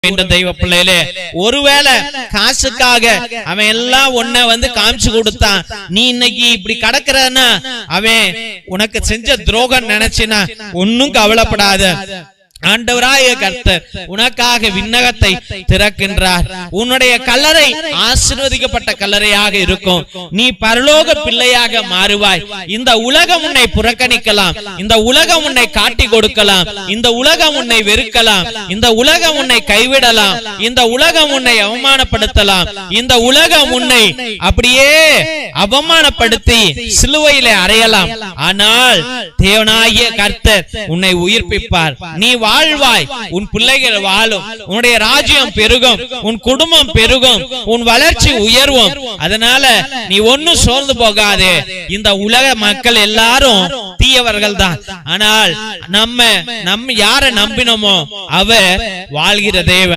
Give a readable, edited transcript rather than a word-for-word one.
வேண்டும் தெய்வ பிள்ளையிலே. ஒருவேளை காசுக்காக அவன் எல்லாம் ஒன்ன காமிச்சு கொடுத்தான், நீ இன்னைக்கு இப்படி கடக்கிறன்னா அவன் உனக்கு செஞ்ச துரோகம் நினைச்சினா ஒன்னும் கவலைப்படாத. ஆண்டவராய கர்த்தர் உனக்காக விண்ணகத்தை திறக்கின்றார். உன்னுடைய கல்லறை ஆசீர்வதிக்கப்பட்ட கல்லறையாக இருக்கும். நீ பரலோக பிள்ளையாக மாறுவாய். இந்த உலகம் உன்னை புறக்கணிக்கலாம், இந்த உலகம் உன்னை காட்டி கொடுக்கலாம், இந்த உலகம் உன்னை வெறுக்கலாம், இந்த உலகம் உன்னை கைவிடலாம், இந்த உலகம் உன்னை அவமானப்படுத்தலாம், இந்த உலகம் உன்னை அப்படியே அவமானப்படுத்தி சிலுவையிலே அறையலாம். ஆனால் தேவனாகிய கர்த்தர் உன்னை உயிர்ப்பிப்பார். நீ வாழ்வாய், உன் பிள்ளைகள் வாழும், உன்னுடைய ராஜ்யம் பெருகும், உன் குடும்பம் பெருகும், உன் வளர்ச்சி உயர்வும். அதனால நீ ஒன்னும் சோர்ந்து போகாதே. இந்த உலக மக்கள் எல்லாரும் தீயவர்கள் தான், ஆனால் நம்ம யாரை நம்பினோமோ அவர் வாழ்கிற தேவன்.